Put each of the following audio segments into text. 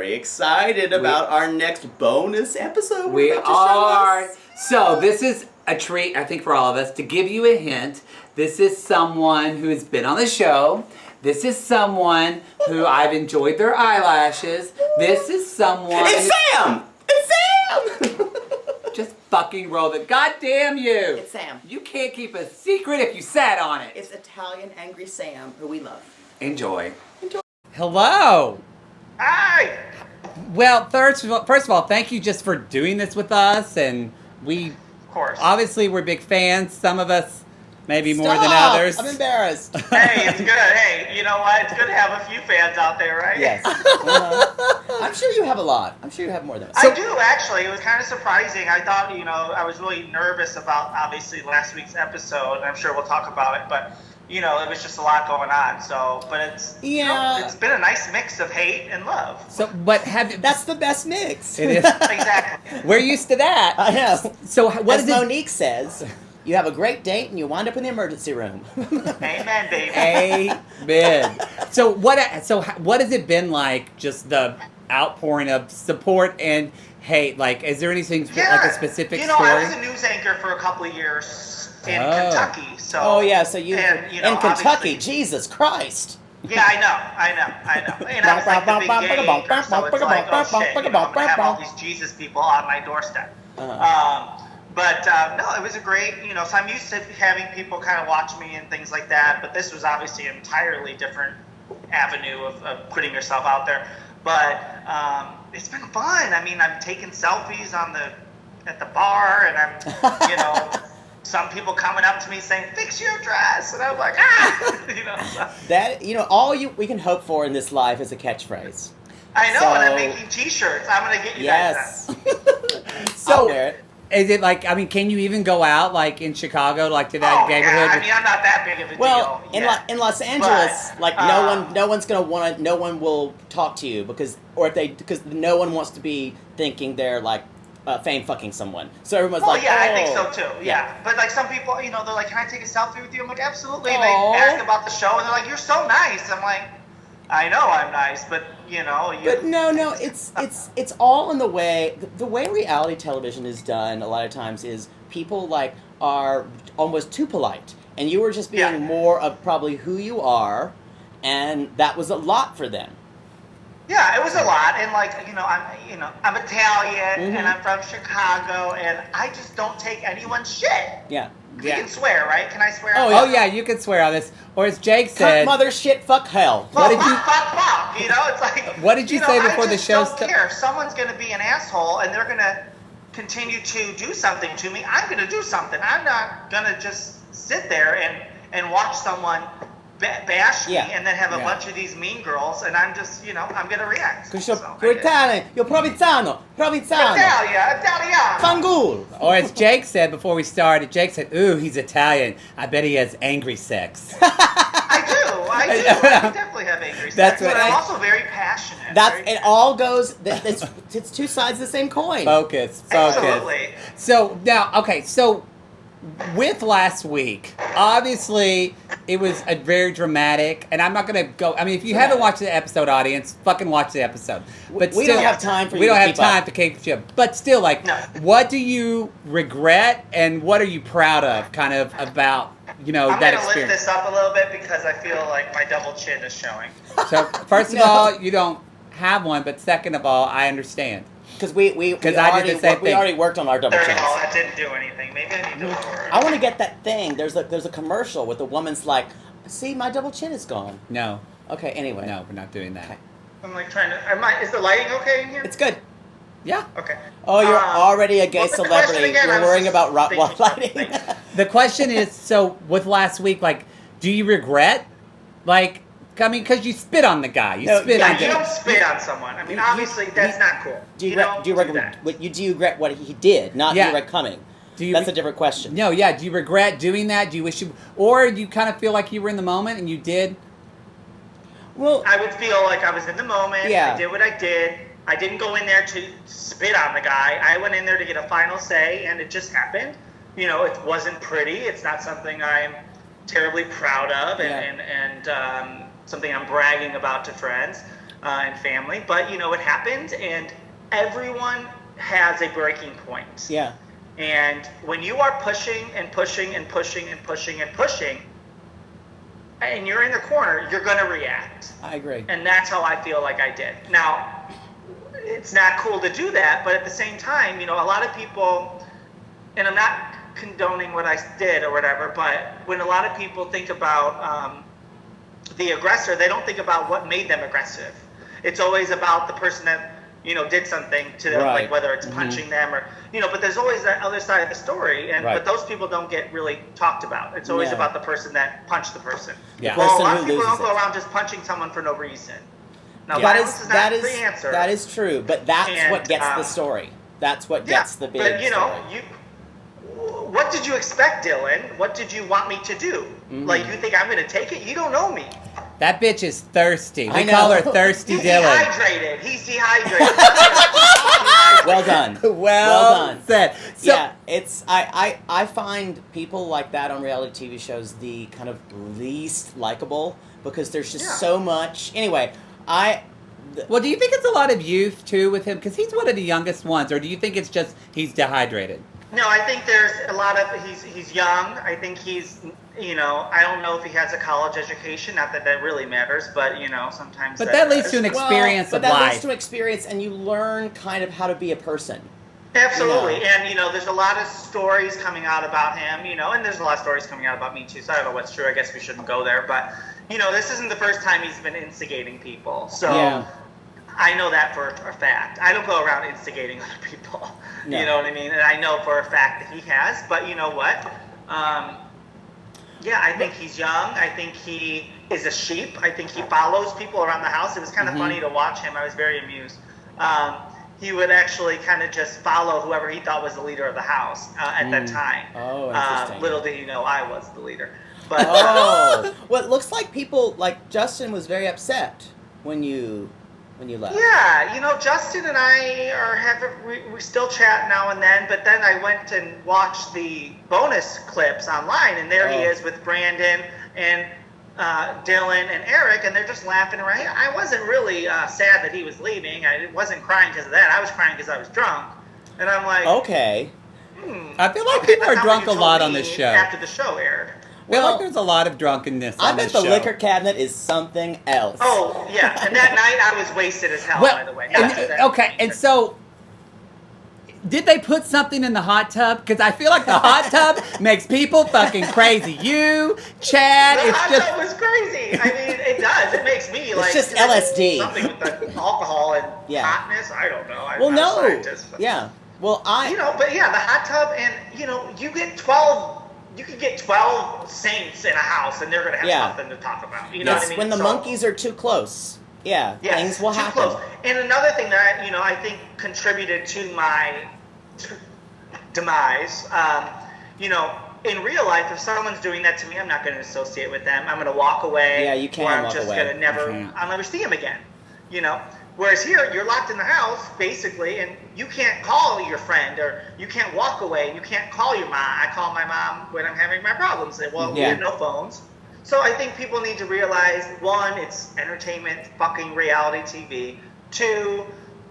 very excited about our next bonus episode. We are. To so this is a treat, I think, for all of us. To give you a hint, this is someone who has been on the show. This is someone who I've enjoyed their eyelashes. This is someone... It's Sam! It's Sam! Just fucking roll it. God damn you! It's Sam. You can't keep a secret if you sat on it. It's Italian Angry Sam, who we love. Enjoy. Hello! Hi! Well, first of all, thank you just for doing this with us, and we... Of course. Obviously, we're big fans. Some of us... Maybe more than Stop! others. I'm embarrassed. Hey, it's good. Hey, you know what? It's good to have a few fans out there, right? Yes. I'm sure you have a lot. I'm sure you have more than us. I do, actually. It was kind of surprising. I thought, I was really nervous about, obviously, last week's episode, and I'm sure we'll talk about it, but, it was just a lot going on. So, but it's, it's been a nice mix of hate and love. So, but That's the best mix. It is. Exactly. We're used to that. I know. So, what As is it? Monique says, you have a great date and you wind up in the emergency room. Amen, baby. Amen. So what has it been like, just the outpouring of support and hate? Like, is there anything like a specific story? I was a news anchor for a couple of years in Kentucky. So so you in Kentucky, Jesus Christ. Yeah, I know. And I was like the big gay anchor, so it's like, oh shit, I'm gonna have all these Jesus people on my doorstep. But no, it was a great, so I'm used to having people kind of watch me and things like that, but this was obviously an entirely different avenue of putting yourself out there. But it's been fun. I mean, I'm taking selfies at the bar, and I'm, some people coming up to me saying, "Fix your dress," and I'm like, ah, That all we can hope for in this life is a catchphrase. I know, and I'm making T-shirts. I'm gonna get you guys that. So. I'll wear it. Is it like, I mean, can you even go out, like, in Chicago, like, to that neighborhood? Yeah, I mean, I'm not that big of a deal. In Los Angeles, no one will talk to you because no one wants to be thinking they're, like, fame fucking someone. So everyone's like, I think so, too, yeah. But, like, some people, they're like, can I take a selfie with you? I'm like, absolutely. And they ask about the show, and they're like, you're so nice. I'm like, I know I'm nice, but, But no, it's all in the way... The way reality television is done a lot of times is people, like, are almost too polite. And you were just being more of probably who you are, and that was a lot for them. Yeah, it was a lot, and like I'm Italian, and I'm from Chicago, and I just don't take anyone's shit. Yeah. You can swear, right? Can I swear? Oh yeah, you can swear on this. Or as Jake said, "Cunt, mother, shit, fuck, hell." Well, fuck. It's like. What did you say before the show started? I just don't care. If someone's going to be an asshole and they're going to continue to do something to me, I'm going to do something. I'm not going to just sit there and watch someone bash me and then have a bunch of these mean girls, and I'm just, I'm going to react. You're Italian. You're Provenzano. Italiano. Fangul. Or as Jake said before we started, Jake said, ooh, he's Italian. I bet he has angry sex. I do. I definitely have angry sex. But I'm also very passionate. It all goes, it's two sides of the same coin. Focus. Absolutely. So, now, so with last week, obviously, it was a very dramatic, and I'm not going to go... I mean, if you haven't watched the episode, audience, fucking watch the episode. But we don't have time for you to keep up. We don't have time to keep up. But still, what do you regret, and what are you proud of, kind of, about, that experience? I'm going to lift this up a little bit, because I feel like my double chin is showing. So, first of all, you don't have one, but second of all, I understand. Because we already worked on our double chins. That didn't do anything. Maybe I need to lower it. I want to get that thing. There's a commercial with the woman's like, see, my double chin is gone. No. Okay, anyway. No, we're not doing that. Okay. I'm like trying to... Is the lighting okay in here? It's good. Yeah. Okay. Oh, you're already a gay celebrity. Again, you're worrying about lighting. The question is, so with last week, like, do you regret, like... I mean, because you spit on the guy. You don't spit on someone. I mean, obviously, that's not cool. Do you regret what he did, not you regret coming? That's a different question. No, yeah. Do you regret doing that? Do you wish you... Or do you kind of feel like you were in the moment and you did? Well... I would feel like I was in the moment. Yeah. I did what I did. I didn't go in there to spit on the guy. I went in there to get a final say, and it just happened. It wasn't pretty. It's not something I'm terribly proud of, and something I'm bragging about to friends. and family. But, it happened, and everyone has a breaking point. Yeah. And when you are pushing and pushing and pushing and pushing and pushing, and you're in the corner, you're going to react. I agree. And that's how I feel like I did. Now, it's not cool to do that, but at the same time, a lot of people, and I'm not condoning what I did or whatever, but when a lot of people think about the aggressor, they don't think about what made them aggressive. It's always about the person that, did something to them, Right. like whether it's punching them or, but there's always that other side of the story, and Right. but those people don't get really talked about. It's always Yeah. about the person that punched the person. Yeah. Well, a Person lot who of people loses don't go it. around just punching someone for no reason. Now, That violence is not the answer. that is true, but that's And, what gets the story. That's what gets the big but story. what did you expect, Dylan? What did you want me to do? Mm-hmm. Like, you think I'm going to take it? You don't know me. That bitch is thirsty. I We call know. her Thirsty He's Dylan. dehydrated. He's dehydrated. Well done. Well done. said. So, Yeah, it's I find people like that on reality TV shows the kind of least likable because there's just so much. Anyway, well, do you think it's a lot of youth, too, with him? Because he's one of the youngest ones. Or do you think it's just he's dehydrated? No, I think there's a lot of, he's young. I think he's, I don't know if he has a college education. Not that that really matters, but, sometimes. But that leads to an experience but of that life. leads to experience, and you learn kind of how to be a person. Absolutely. And, there's a lot of stories coming out about him, and there's a lot of stories coming out about me too. So I don't know what's true. I guess we shouldn't go there. But, this isn't the first time he's been instigating people. So Yeah. I know that for a fact. I don't go around instigating other people. No. You know what I mean? And I know for a fact that he has. But you know what? Yeah, I think he's young. I think he is a sheep. I think he follows people around the house. It was kind of funny to watch him. I was very amused. He would actually kind of just follow whoever he thought was the leader of the house at that time. Oh, interesting. Little did he know I was the leader. But Oh, well, it looks like people like Justin was very upset when you left. yeah, Justin and I we still chat now and then. But then I went and watched the bonus clips online, and there he is with Brandon and Dylan and Eric, and they're just laughing around. I wasn't really sad that he was leaving. I wasn't crying because of that. I was crying because I was drunk, and I'm like, Okay. I feel like okay, people that's are not drunk what a you lot told on me this show. after the show aired. I feel Well, like there's a lot of drunkenness I on bet this the show. liquor cabinet is something else. Oh yeah, and that night I was wasted as hell. By the way. After that. Okay, and so did they put something in the hot tub? Because I feel like the hot tub makes people fucking crazy. You, Chad, The it's hot just tub was crazy. I mean, it does. It makes me like. just you know, LSD. Something with the alcohol and Yeah. hotness. I don't know. I'm Well, not a no. scientist, but- Yeah. Well, But yeah, the hot tub, and you get 12. You could get 12 saints in a house, and they're gonna have something to talk about. You know what I mean? when the So- monkeys are too close. Yeah, Yes, things will too happen. close. And another thing that I think contributed to my demise. In real life, if someone's doing that to me, I'm not going to associate with them. I'm going to walk away. Yeah, you can or I'm walk just away. going to I'll never see him again. Whereas here, you're locked in the house, basically, and you can't call your friend, or you can't walk away. You can't call your mom. I call my mom when I'm having my problems. Well, we have no phones. So I think people need to realize, one, it's entertainment, fucking reality TV. Two,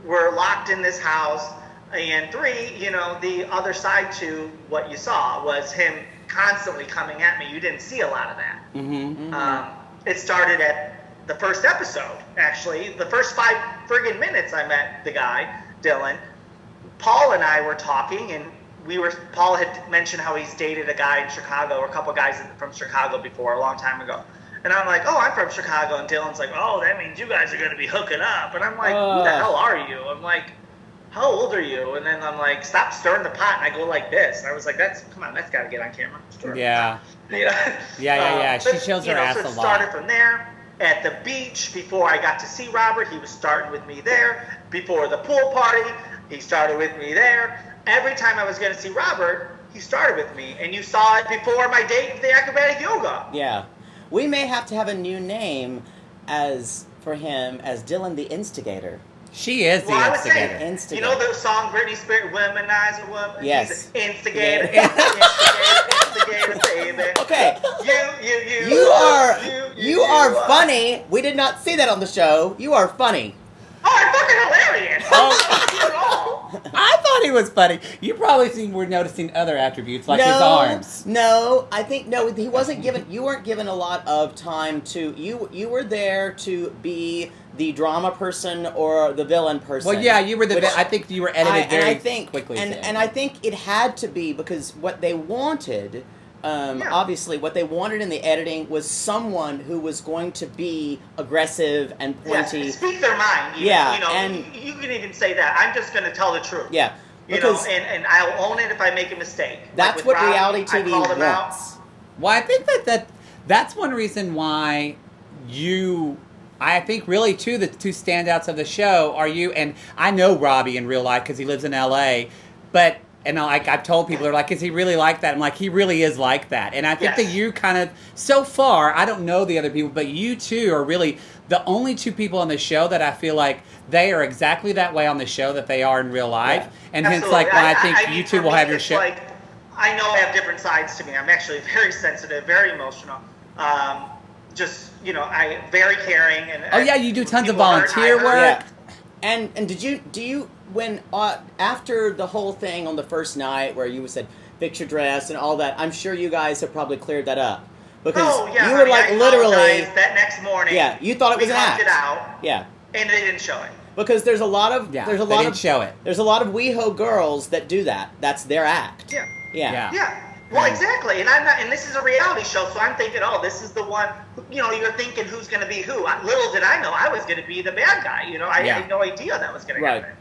we're locked in this house. And three, the other side to what you saw was him constantly coming at me. You didn't see a lot of that. It started at the first episode, actually. The first 5 friggin' minutes I met the guy, Dylan. Paul and I were talking, and Paul had mentioned how he's dated a guy in Chicago, or a couple guys from Chicago before, a long time ago. And I'm like, oh, I'm from Chicago. And Dylan's like, oh, that means you guys are going to be hooking up. And I'm like, who the hell are you? I'm like, how old are you? And then I'm like, stop stirring the pot. And I go like this. And I was like, come on, that's got to get on camera. Yeah. Yeah. She shows her ass so a it lot. started from there. At the beach, before I got to see Robert, he was starting with me there. Before the pool party, he started with me there. Every time I was going to see Robert, he started with me. And you saw it before my date with the acrobatic yoga. Yeah. We may have to have a new name for him as Dylan the Instigator. She is the Well, I was instigator. saying, Instigator. You know the song Britney Spears, Womanizer Woman? Yes. He's an instigator. Yeah. Instigator. investigative, baby. Okay. You are funny. We did not see that on the show. You are funny. Oh, I'm fucking hilarious. I thought he was funny. You probably were noticing other attributes like his arms. No, I think he wasn't given. You weren't given a lot of time to. You were there to be the drama person or the villain person. Well, yeah, you were I think you were edited very quickly. And I think it had to be because what they wanted. Obviously, what they wanted in the editing was someone who was going to be aggressive and pointy. Yeah, speak their mind. And you can even say that. I'm just going to tell the truth. Yeah, because and I'll own it if I make a mistake. That's what reality TV wants. Well, I think that's one reason why I think really too the two standouts of the show are you and I know Robbie in real life because he lives in LA, but. And I've told people, they're like, is he really like that? I'm like, he really is like that. And I think that you kind of, so far, I don't know the other people, but you two are really the only two people on the show that I feel like they are exactly that way on the show that they are in real life. Yeah. And absolutely. Hence, I think you two will have your show. Like, I know I have different sides to me. I'm actually very sensitive, very emotional. I very caring. And you do tons of volunteer work. Yeah. And do you when after the whole thing on the first night where you said picture dress and all that, I'm sure you guys have probably cleared that up because you were like literally that next morning. Yeah, you thought it was an act. It out. Yeah, and they didn't show it because there's a lot of There's a lot of WeHo girls that do that. That's their act. Yeah. Well, exactly, and I'm not. And this is a reality show, so I'm thinking, this is the one. You're thinking who's going to be who. Little did I know I was going to be the bad guy. I had no idea that was going to happen.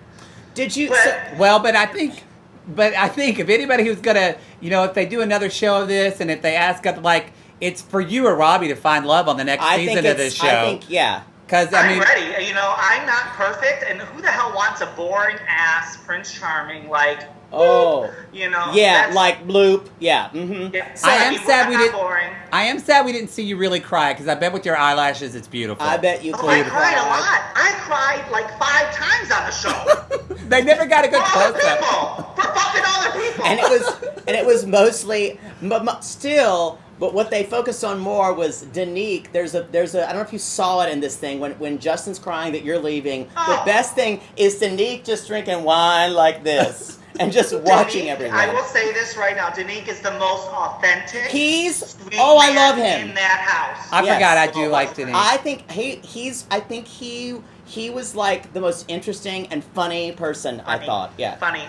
Did you? But I think if anybody who's gonna, if they do another show of this, and if they ask, like, it's for you or Robbie to find love on the next season of this show. I think, because I'm ready. I'm not perfect, and who the hell wants a boring ass Prince Charming like? Oh, like bloop. Yeah. Mm-hmm. Yeah. So, I am sad we didn't see you really cry because I bet with your eyelashes it's beautiful. I bet you. I cried a lot. I cried like 5 times on the show. They never got a good close up. For fucking other people. And it was mostly, still. But what they focused on more was Danique. There's a I don't know if you saw it in this thing when Justin's crying that you're leaving. The best thing is Danique just drinking wine like this. And just watching everyone. I will say this right now. Danique is the most authentic. I love him in that house. I forgot I do like Danique. I think he was like the most interesting and funny person. I thought, funny.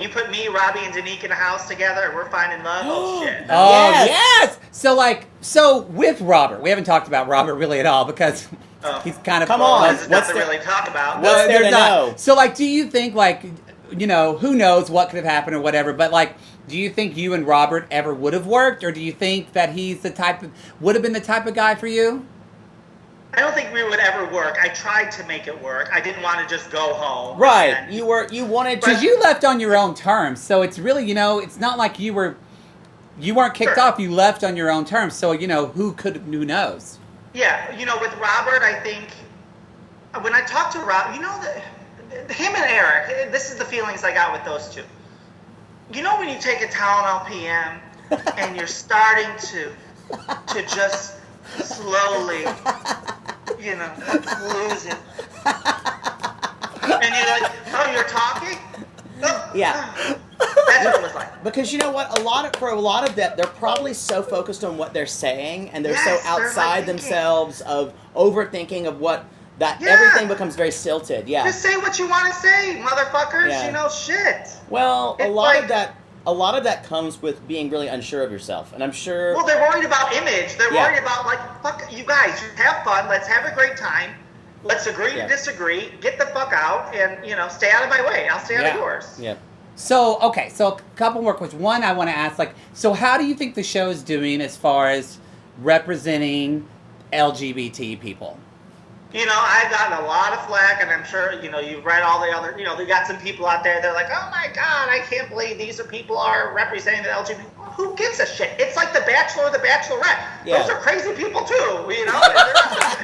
You put me, Robbie, and Danique in a house together, we're finding love. Oh shit. Oh yes. So with Robert, we haven't talked about Robert really at all because he's kind of come on. There's nothing to really talk about. What's there to know? So do you think who knows what could have happened or whatever, but do you think you and Robert ever would have worked, or do you think that he's would have been the type of guy for you? I don't think we would ever work. I tried to make it work. I didn't want to just go home. Right. You wanted to. Because you left on your own terms, so it's really, it's not like you weren't kicked off. You left on your own terms, so who knows? Yeah, with Robert, I think when I talked to Robert, him and Eric, this is the feelings I got with those two. When you take a Tylenol PM and you're starting to just slowly, lose it. And you're like, you're talking? Yeah. That's what it was like. Because you know what? For a lot of that, they're probably so focused on what they're saying, and they're so outside themselves of overthinking of what... everything becomes very stilted. Yeah. Just say what you want to say, motherfuckers. Yeah. Shit. Well, a lot of that comes with being really unsure of yourself, and I'm sure. Well, they're worried about image. They're worried about fuck you guys. Have fun. Let's have a great time. Let's agree to disagree. Get the fuck out, and stay out of my way. I'll stay out of yours. Yeah. So a couple more questions. One, I want to ask, so how do you think the show is doing as far as representing LGBT people? I've gotten a lot of flack, and I'm sure, you've read all the other, they got some people out there, they're like, oh my God, I can't believe these people are representing the LGBT. Who gives a shit? It's like The Bachelor or The Bachelorette. Yeah. Those are crazy people too,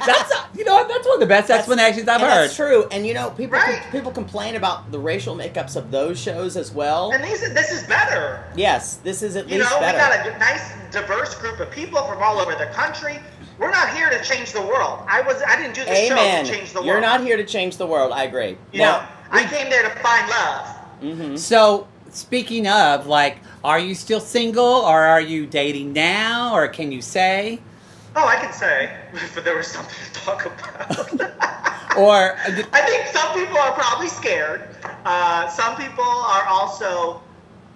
That's that's one of the best explanations I've heard. That's true. And people Right. people complain about the racial makeups of those shows as well. And this is better. Yes, this is at least We better. got a nice, diverse group of people from all over the country. We're not here to change the world. I didn't do the show to change the world. You're not here to change the world. I agree. I came there to find love. Mm-hmm. So, speaking of, are you still single, or are you dating now, or can you say? Oh, I can say, but there was something to talk about. Or I think some people are probably scared. Some people are also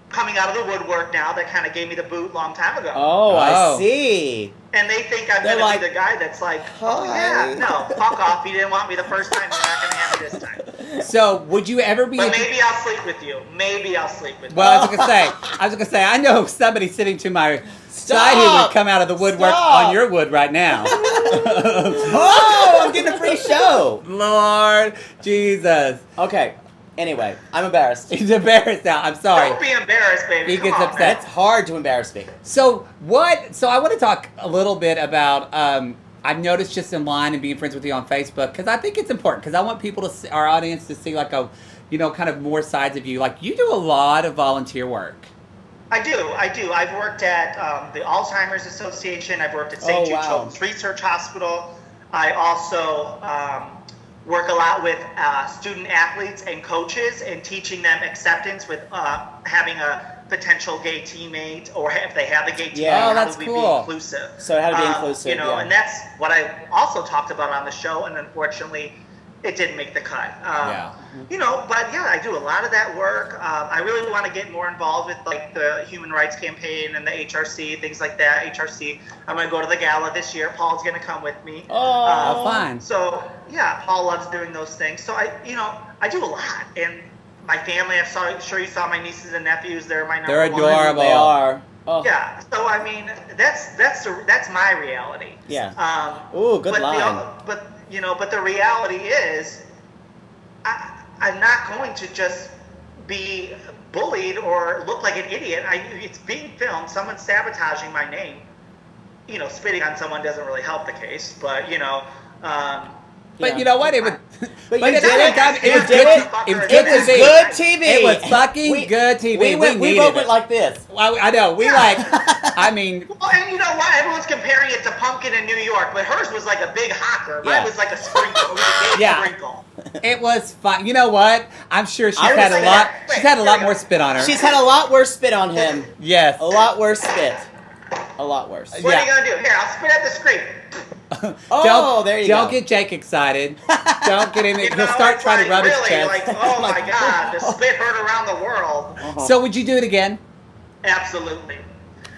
coming out of the woodwork now that kind of gave me the boot long time ago. Oh, I see. And they think I'm going to be the guy that's like, oh yeah, no, fuck off. You didn't want me the first time, you're not going to have me this time. So, would you ever be? But maybe I'll sleep with you. Maybe I'll sleep with you. Well, I was gonna say, I know somebody sitting to my side who would come out of the woodwork on your wood right now. Oh, I'm getting a free show. Lord Jesus. Okay. Anyway, I'm embarrassed. He's embarrassed now. I'm sorry. Don't be embarrassed, baby. He Come gets on, upset. It's hard to embarrass me. So I want to talk a little bit about. I've noticed just in line and being friends with you on Facebook, because I think it's important, because I want people to see, our audience to see kind of more sides of you. Like, you do a lot of volunteer work. I do. I've worked at the Alzheimer's Association. I've worked at St. Jude Children's Research Hospital. I also work a lot with student athletes and coaches and teaching them acceptance with having a potential gay teammate, or if they have a gay teammate, how do we be inclusive? So how to be inclusive, and that's what I also talked about on the show, and unfortunately, it didn't make the cut. But yeah, I do a lot of that work. I really want to get more involved with the Human Rights Campaign and the HRC, things like that. HRC, I'm going to go to the gala this year. Paul's going to come with me. Oh, fine. So yeah, Paul loves doing those things. So I do a lot, and my family. Sure you saw my nieces and nephews. They're my number one. They're adorable. They are. Oh. Yeah. So I mean, that's my reality. Yeah. Ooh, good line. But the reality is, I'm not going to just be bullied or look like an idiot. It's being filmed. Someone's sabotaging my name. Spitting on someone doesn't really help the case, but But you know what? It was. But you did it. It was good TV. It was fucking good TV. We both went like this. I know. I mean. Well, and you know what? Everyone's comparing it to Pumpkin in New York, but hers was like a big hawker. Mine was like a sprinkle. It was a big sprinkle. It was fun. You know what? I'm sure she's had a lot. She's had a lot more spit on her. She's had a lot worse spit on him. Yes. A lot worse spit. A lot worse. What are you gonna do? Here, I'll spit at the screen. There you go. Don't get Jake excited. Don't get him. He'll start trying to rub his chest. Oh my God, the spit heard around the world. So would you do it again? Absolutely.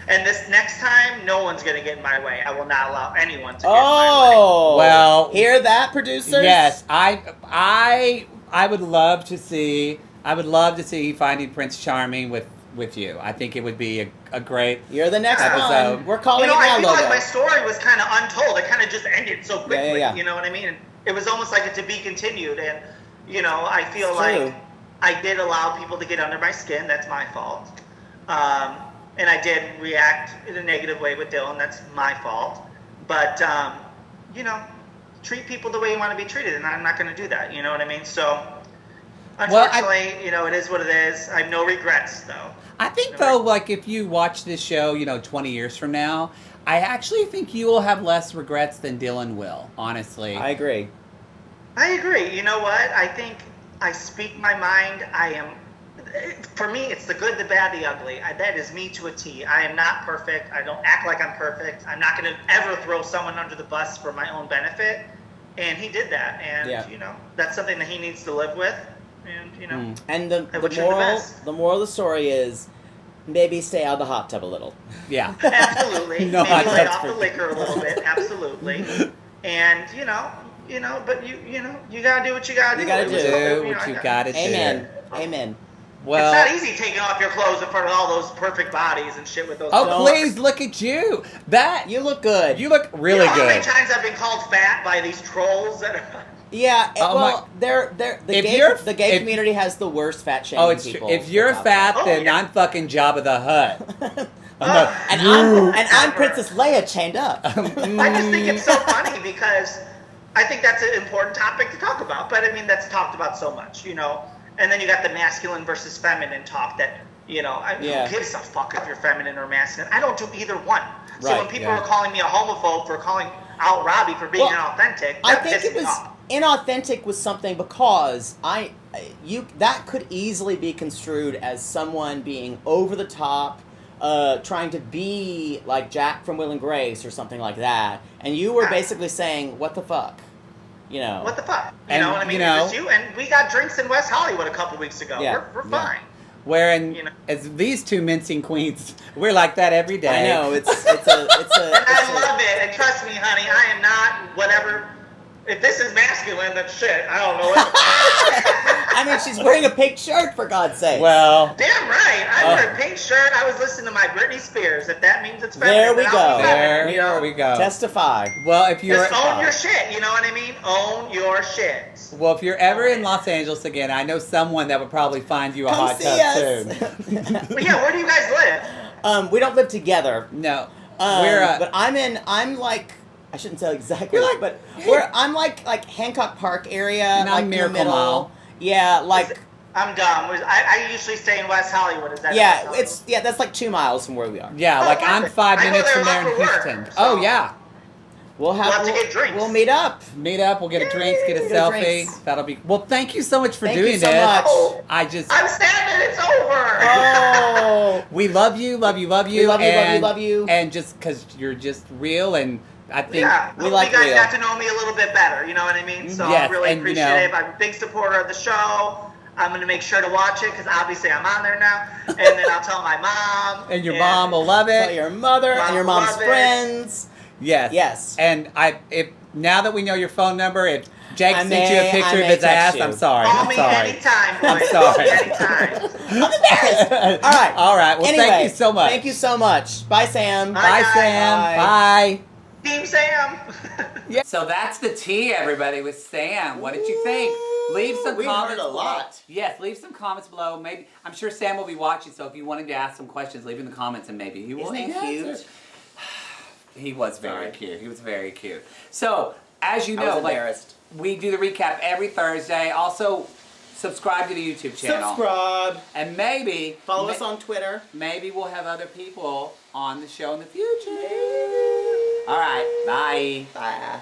And this next time, no one's gonna get in my way. I will not allow anyone to get in my way. Well, hear that, producers? Yes, I would love to see. I would love to see Finding Prince Charming with you. I think it would be a great. You're the next episode. one. We're calling it now. I feel Logo. like my story was kind of untold. It kind of just ended so quickly. Yeah. You know what I mean? And it was almost like a to be continued. And I feel like I did allow people to get under my skin. That's my fault. And I did react in a negative way with Dylan. That's my fault. But treat people the way you want to be treated, and I'm not going to do that. You know what I mean? So. Unfortunately, it is what it is. I have no regrets, though. I think, if you watch this show, 20 years from now, I actually think you will have less regrets than Dylan will, honestly. I agree. You know what? I think I speak my mind. For me, it's the good, the bad, the ugly. That is me to a T. I am not perfect. I don't act like I'm perfect. I'm not going to ever throw someone under the bus for my own benefit. And he did that. And, that's something that he needs to live with. And and the moral of the story is maybe stay out of the hot tub a little. Yeah, absolutely. No, maybe lay off the liquor a little bit, absolutely. And but you gotta do what you gotta do. You gotta do what you gotta do. Amen. Amen. Well, it's not easy taking off your clothes in front of all those perfect bodies and shit with those. oh, clothes. please look at you. That You look good. you look really You know how good. many times I've been called fat by these trolls that are. Yeah, Oh well, the If gay community has the worst fat shaming Oh, it's true. people. If you're that's out there. fat, Oh, then yeah. I'm fucking Jabba the Hutt. and I'm Princess Leia chained up. I just think it's so funny because I think that's an important topic to talk about. But I mean, that's talked about so much, you know. And then you got the masculine versus feminine talk that, you know, who gives a fuck if you're feminine or masculine? I don't do either one. So Right, when people are calling me a homophobe for calling out Robbie for being inauthentic, I that think pisses it me was off. inauthentic was something because that could easily be construed as someone being over the top, trying to be like Jack from Will and Grace or something like that, and you were basically saying, "What the fuck," you know? What the fuck? You And, know what I mean? you know- It's just you, and we got drinks in West Hollywood a couple weeks ago. Yeah, We're yeah. fine. Wherein, You know. as these two mincing queens, we're like that every day. I know it's a And I love it. And trust me, honey, I am not whatever. If this is masculine, then shit. I don't know what. I mean, she's wearing a pink shirt, for God's sake. Well, Damn right. I wear a pink shirt. I was listening to my Britney Spears. If that means it's feminine, there we then I'll go. be feminine, you know? we go. Testify. Well, if you're Just own your shit. You know what I mean? Own your shit. well, if you're ever in Los Angeles again, I know someone that would probably find you a Come hot see tub us. soon. But yeah, where do you guys live? We don't live together. No, But I'm like, I shouldn't tell exactly, You're like- but I'm like Hancock Park area, And I'm like in the Miracle middle. Mile. Yeah, like I'm dumb. I usually stay in West Hollywood. Is that yeah, West Hollywood? that's like 2 miles from where we are. yeah, Oh, like I'm perfect. 5 I go minutes there from a there lot in for work, Houston. so- Oh yeah, We'll have to get drinks. We'll meet up. meet up. We'll get a drinks, get a Yay, get a selfie. drinks. That'll be well. Thank you so much for Thank doing you so this. much. I just I'm sad it's over. Oh, we love you, love you, love you. We love you, love you, and, love you. And just because you're just real, and I think Yeah, we hope like you guys real. got to know me a little bit better. You know what I mean? So Yes, I really and, you appreciate know- it. I'm a big supporter of the show. I'm going to make sure to watch it because obviously I'm on there now. And then I'll tell my mom. and your mom will love it. tell your mother and your mom's Love it. friends. Yes. Yes. And if now that we know your phone number, if Jake I sent you a may- picture I of may his ass, text you. I'm sorry. Call I'm me sorry. anytime, boys. I'm sorry. Anytime. I'm embarrassed. All right. All right. Well, Anyway, thank you so much. Thank you so much. Bye, Sam. Bye. Bye, guys. Sam. Bye. Bye. Team Sam. So that's the tea, everybody, with Sam. What did you think? Leave some We comments heard a below. lot. Yes, leave some comments below. Maybe I'm sure Sam will be watching, so if you wanted to ask some questions, leave in the comments and maybe he will Isn't he answer. cute? He was very Sorry. cute. He was very cute. So, as you I know, was like embarrassed. we do the recap every Thursday. Also, subscribe to the YouTube channel. Subscribe. And maybe Follow us on Twitter. Maybe we'll have other people on the show in the future. All right. Bye. Bye.